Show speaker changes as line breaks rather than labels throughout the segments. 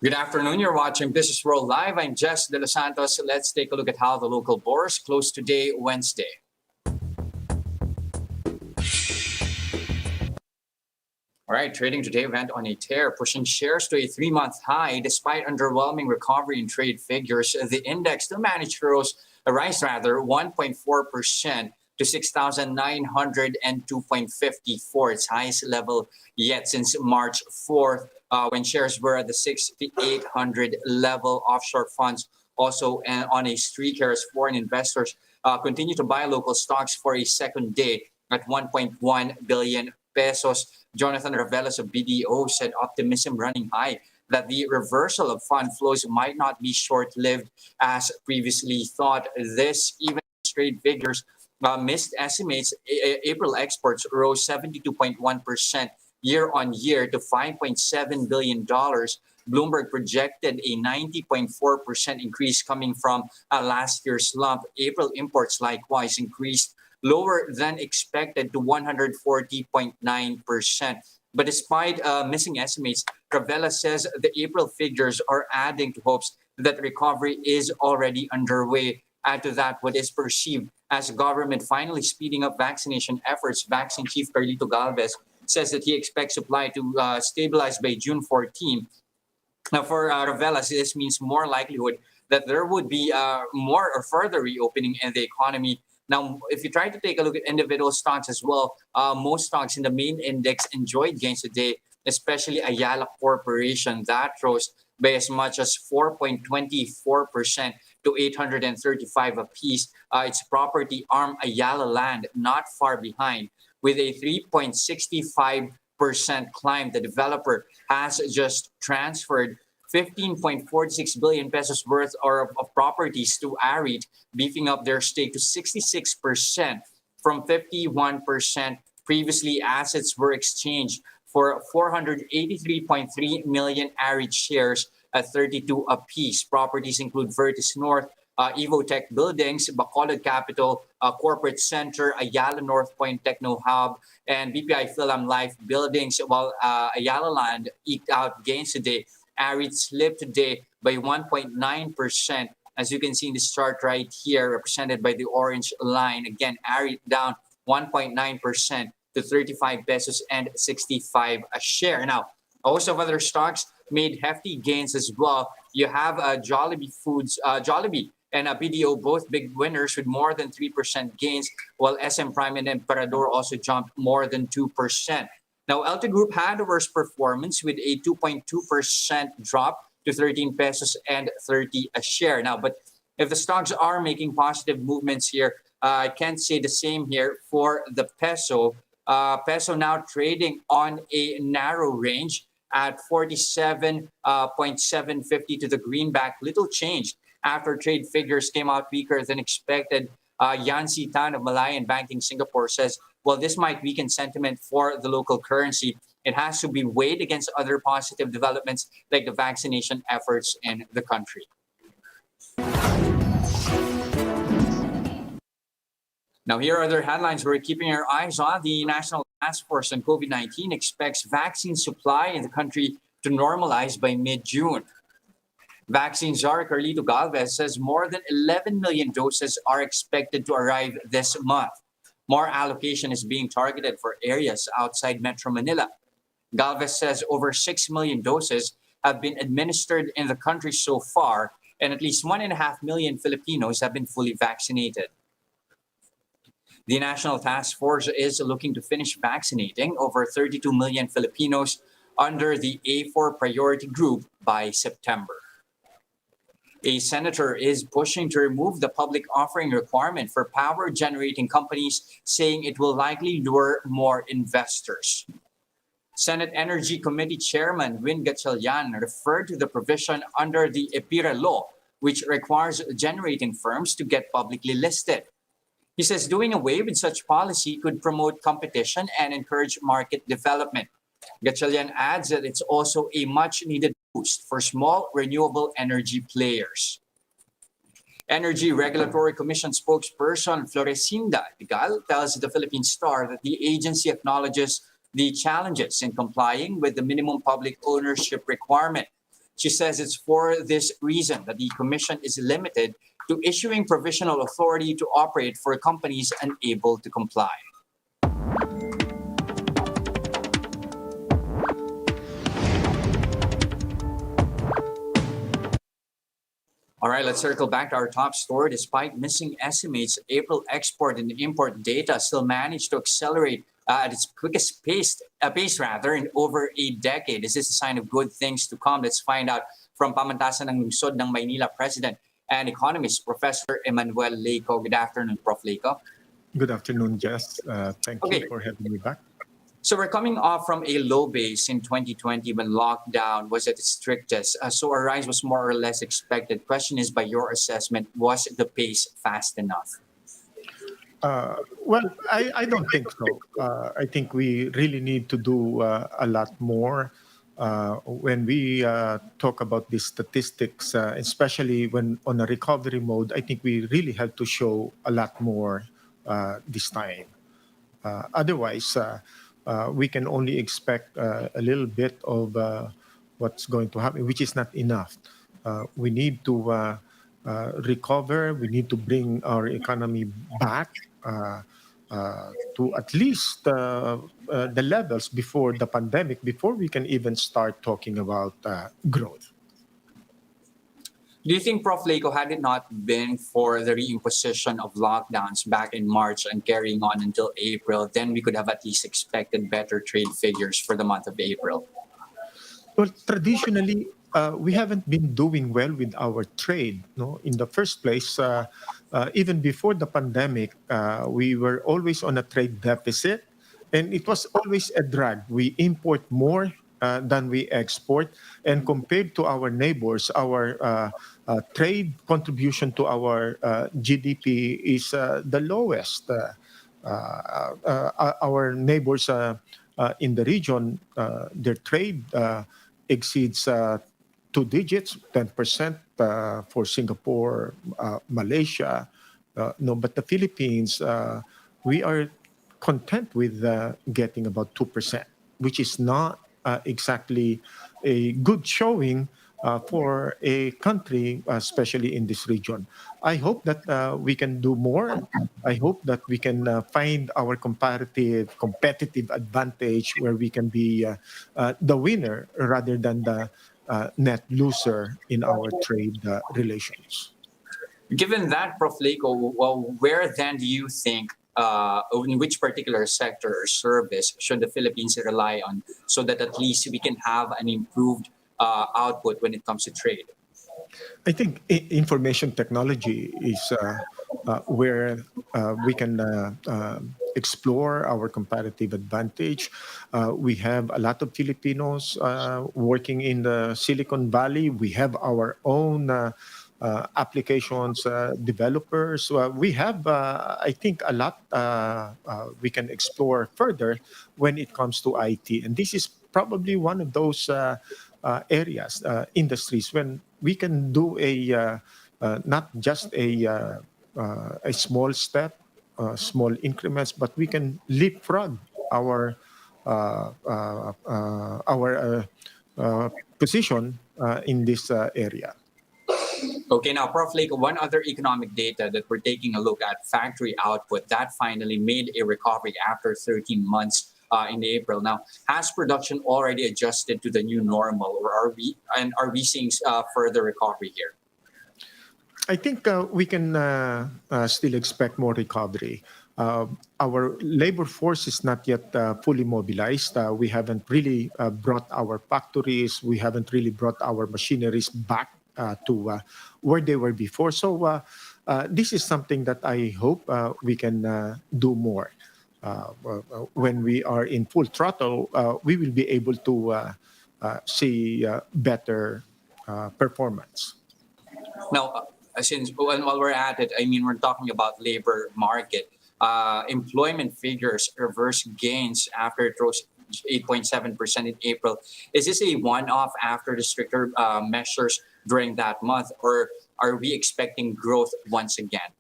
Good afternoon. You're watching Businessworld Live. I'm Jes Delos Santos. Let's take a look at how the local bourse closed today, Wednesday. All right, trading today went on a tear, pushing shares to a three-month high. Despite underwhelming recovery in trade figures, the index still managed to rise 1.4% to 6,902.54, its highest level yet since March 4th, when shares were at the 6,800 level. Offshore funds also on a streak here as foreign investors continue to buy local stocks for a second day at 1.1 billion pesos. Jonathan Ravelas of BDO said optimism running high that the reversal of fund flows might not be short-lived as previously thought. This even trade figures missed estimates. April exports rose 72.1% year on year to $5.7 billion. Bloomberg projected a 90.4% increase coming from last year's slump. April imports likewise increased lower than expected to 140.9%. But despite missing estimates, Travella says the April figures are adding to hopes that recovery is already underway. Add to that what is perceived as government finally speeding up vaccination efforts. Vaccine Chief Carlito Galvez says that he expects supply to stabilize by June 14. Now, for Ravelas, this means more likelihood that there would be more or further reopening in the economy. Now, if you try to take a look at individual stocks as well, most stocks in the main index enjoyed gains today, especially Ayala Corporation. That rose by as much as 4.24% to 835 apiece. Its property arm, Ayala Land, not far behind, with a 3.65% climb. The developer has just transferred 15.46 billion pesos worth of properties to AREIT, beefing up their stake to 66% from 51%. Previously, assets were exchanged for 483.3 million AREIT shares at 32 apiece. Properties include Vertis North, Evotech Buildings, Bacolod Capital, Corporate Center, Ayala North Point Techno Hub, and BPI Philam Life Buildings, while Ayala Land eked out gains today. AREIT slipped today by 1.9%, as you can see in this chart right here, represented by the orange line. Again, AREIT down 1.9% to 35 pesos and 65 a share. Now, a host of other stocks made hefty gains as well. You have Jollibee Foods, Jollibee and BDO, both big winners with more than 3% gains, while SM Prime and Emperador also jumped more than 2%. Now, LT Group had the worst performance with a 2.2% drop to 13 pesos and 30 a share. Now, but if the stocks are making positive movements here, I can't say the same here for the peso. Peso now trading on a narrow range at 47.750 to the greenback. Little change after trade figures came out weaker than expected. Yan Si Tan of Malayan Banking Singapore says, well, this might weaken sentiment for the local currency. It has to be weighed against other positive developments like the vaccination efforts in the country. Now, here are other headlines we're keeping our eyes on. The National Task Force on COVID-19 expects vaccine supply in the country to normalize by mid-June. Vaccine czar Carlito Galvez says more than 11 million doses are expected to arrive this month. More allocation is being targeted for areas outside Metro Manila. Galvez says over 6 million doses have been administered in the country so far, and at least 1.5 million Filipinos have been fully vaccinated. The National Task Force is looking to finish vaccinating over 32 million Filipinos under the A4 priority group by September. A senator is pushing to remove the public offering requirement for power generating companies, saying it will likely lure more investors. Senate Energy Committee Chairman Win Gatchalian referred to the provision under the EPIRA law, which requires generating firms to get publicly listed. He says doing away with such policy could promote competition and encourage market development. Gatchalian adds that it's also a much-needed boost for small renewable energy players. Energy Regulatory Commission spokesperson Florecinda Digal tells the Philippine Star that the agency acknowledges the challenges in complying with the minimum public ownership requirement. She says it's for this reason that the commission is limited to issuing provisional authority to operate for companies unable to comply. All right, let's circle back to our top story. Despite missing estimates, April export and import data still managed to accelerate at its quickest pace in over a decade. Is this a sign of good things to come? Let's find out from Pamantasan ng Lungsod ng Maynila President and economist, Professor Emmanuel Leyco. Good afternoon, Prof. Leyco.
Good afternoon, Jes. Thank
Okay.
you for having me back.
So we're coming off from a low base in 2020 when lockdown was at its strictest. So a rise was more or less expected. Question is, by your assessment, was the pace fast enough?
Well, I don't think so. I think we really need to do a lot more. When we talk about these statistics, especially when on a recovery mode, I think we really have to show a lot more this time. Otherwise, we can only expect a little bit of what's going to happen, which is not enough. We need to recover. We need to bring our economy back to at least the levels before the pandemic, before we can even start talking about growth.
Do you think, Prof. Leyco, had it not been for the reimposition of lockdowns back in March and carrying on until April, then we could have at least expected better trade figures for the month of April?
Well, traditionally, we haven't been doing well with our trade. No, in the first place, even before the pandemic, we were always on a trade deficit, and it was always a drag. We import more than we export, and compared to our neighbors, our trade contribution to our GDP is the lowest. Our neighbors in the region, their trade exceeds 2 digits, 10% for Singapore, Malaysia. No, but the Philippines, we are content with getting about 2%, which is not exactly a good showing for a country, especially in this region. I hope that we can do more. I hope that we can find our competitive advantage where we can be the winner rather than the net loser in our trade relations.
Given that, Prof. Leyco, well, where then do you think, in which particular sector or service should the Philippines rely on so that at least we can have an improved output when it comes to trade?
I think information technology is where we can explore our competitive advantage. We have a lot of Filipinos working in the Silicon Valley. We have our own applications developers. We have, I think, a lot we can explore further when it comes to IT. And this is probably one of those areas, industries, when we can do not just a small step, small increments, but we can leapfrog our position in this area.
Okay, now, Prof. Leyco, one other economic data that we're taking a look at, factory output, that finally made a recovery after 13 months in April. Now, has production already adjusted to the new normal, or are we seeing further recovery here?
I think we can still expect more recovery. Our labor force is not yet fully mobilized. We haven't really brought our factories, we haven't really brought our machineries back to where they were before. So this is something that I hope we can do more. When we are in full throttle, we will be able to see better performance.
Now, since while we're at it, I mean, we're talking about labor market. Employment figures reverse gains after it rose 8.7% in April. Is this a one-off after the stricter measures during that month, or are we expecting growth once again?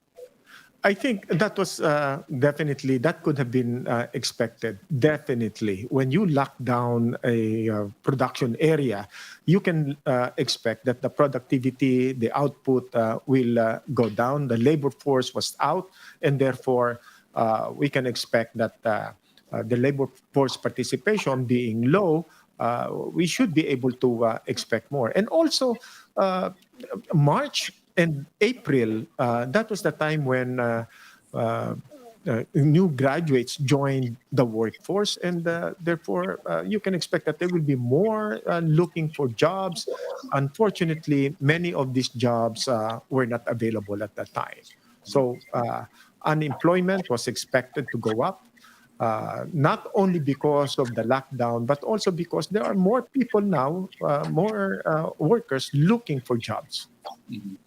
I think that was definitely, that could have been expected. Definitely. When you lock down a production area, you can expect that the productivity, the output will go down. The labor force was out, and therefore we can expect that the labor force participation being low, we should be able to expect more. And also, uh, March and April, that was the time when uh, new graduates joined the workforce, and therefore you can expect that there will be more looking for jobs. Unfortunately, many of these jobs were not available at that time. So unemployment was expected to go up, not only because of the lockdown, but also because there are more people now, more workers looking for jobs.
Mhm.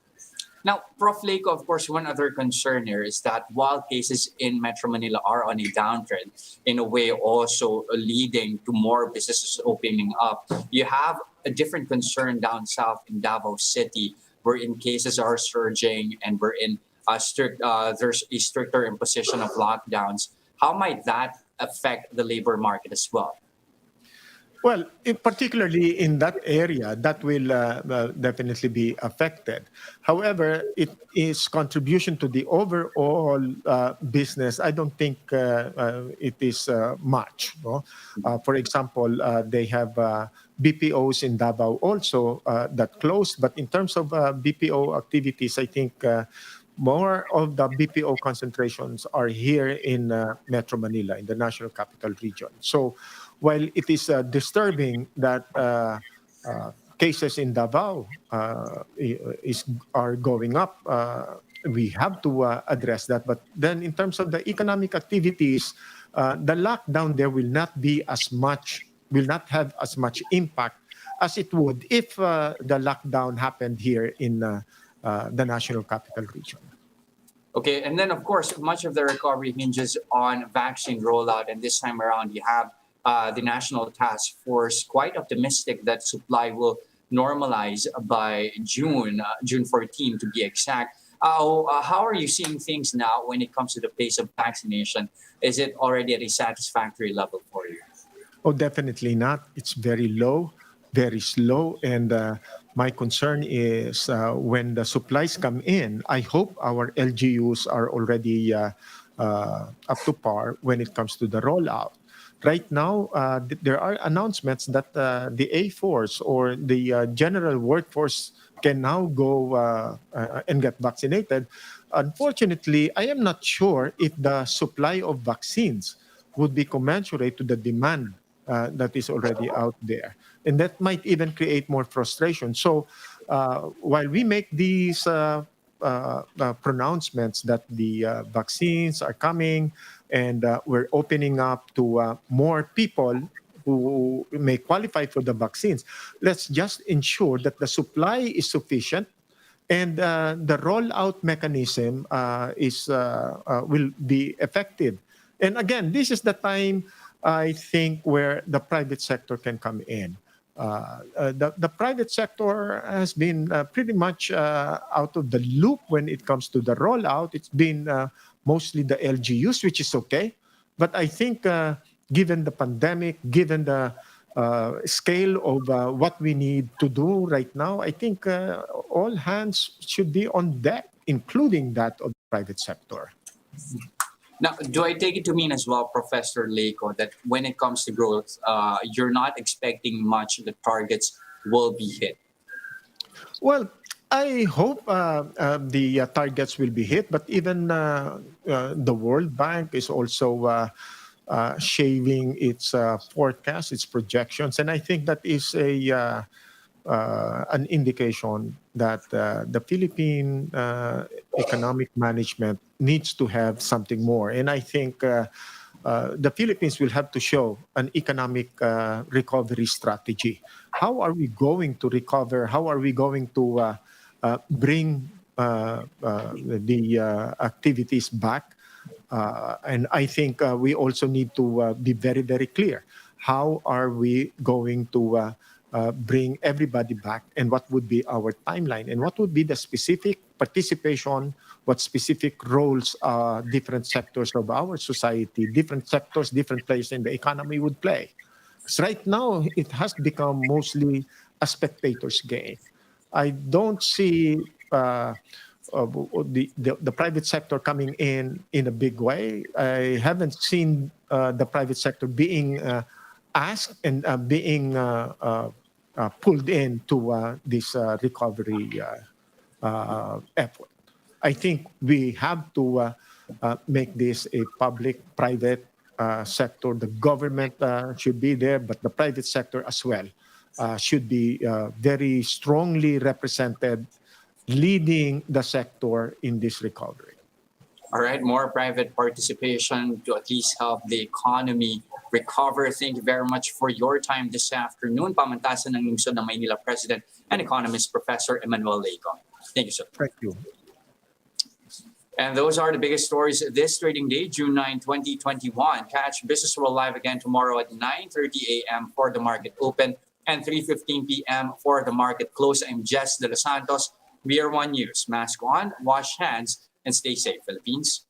Now, Prof. Leyco, of course, one other concern here is that while cases in Metro Manila are on a downtrend, in a way also leading to more businesses opening up, you have a different concern down south in Davao City, wherein cases are surging and wherein there's a stricter imposition of lockdowns. How might that affect the labor market as well?
Well, particularly in that area, that will definitely be affected. However, it is contribution to the overall business. I don't think it is much. No? For example, they have BPOs in Davao also that closed. But in terms of BPO activities, I think more of the BPO concentrations are here in Metro Manila, in the National Capital Region. So while it is disturbing that cases in Davao are going up, we have to address that. But then, in terms of the economic activities, the lockdown there will not have as much impact as it would if the lockdown happened here in the National Capital Region.
Okay, and then of course, much of the recovery hinges on vaccine rollout, and this time around, you have the National Task Force quite optimistic that supply will normalize by June 14 to be exact. How are you seeing things now when it comes to the pace of vaccination? Is it already at a satisfactory level for you?
Oh, definitely not. It's very low, very slow. And my concern is when the supplies come in, I hope our LGUs are already up to par when it comes to the rollout. Right now, there are announcements that the A-Force or the general workforce can now go and get vaccinated. Unfortunately, I am not sure if the supply of vaccines would be commensurate to the demand that is already out there. And that might even create more frustration. So while we make these pronouncements that the vaccines are coming and we're opening up to more people who may qualify for the vaccines, let's just ensure that the supply is sufficient and the rollout mechanism will be effective. And again, this is the time I think where the private sector can come in. The private sector has been pretty much out of the loop when it comes to the rollout. It's been mostly the LGUs, which is okay. But I think given the pandemic, given the scale of what we need to do right now, I think all hands should be on deck, including that of the private sector.
Now, do I take it to mean as well, Professor Leyco, that when it comes to growth, you're not expecting much the targets will be hit?
Well, I hope the targets will be hit, but even the World Bank is also shaving its forecast, its projections, and I think that is an indication that the Philippine economic management needs to have something more. And I think the Philippines will have to show an economic recovery strategy. How are we going to recover? How are we going to bring the activities back? And I think we also need to be very, very clear. How are we going to bring everybody back, and what would be our timeline, and what would be the specific participation, what specific roles different sectors of our society, different sectors, different players in the economy would play. Because right now, it has become mostly a spectator's game. I don't see the private sector coming in a big way. I haven't seen the private sector being asked and being pulled into this recovery effort. I think we have to make this a public-private sector. The government should be there, but the private sector as well should be very strongly represented, leading the sector in this recovery.
All right, more private participation to at least help the economy recover. Thank you very much for your time this afternoon. Pamantasan ng Lungsod ng Maynila President and Economist Professor Emmanuel Leyco. Thank you, sir.
Thank you.
And those are the biggest stories this trading day, June 9, 2021. Catch Businessworld live again tomorrow at 9:30 a.m. for the market open and 3:15 p.m. for the market close. I'm Jes Delos Santos. We are One News. Mask on, wash hands, and stay safe, Philippines.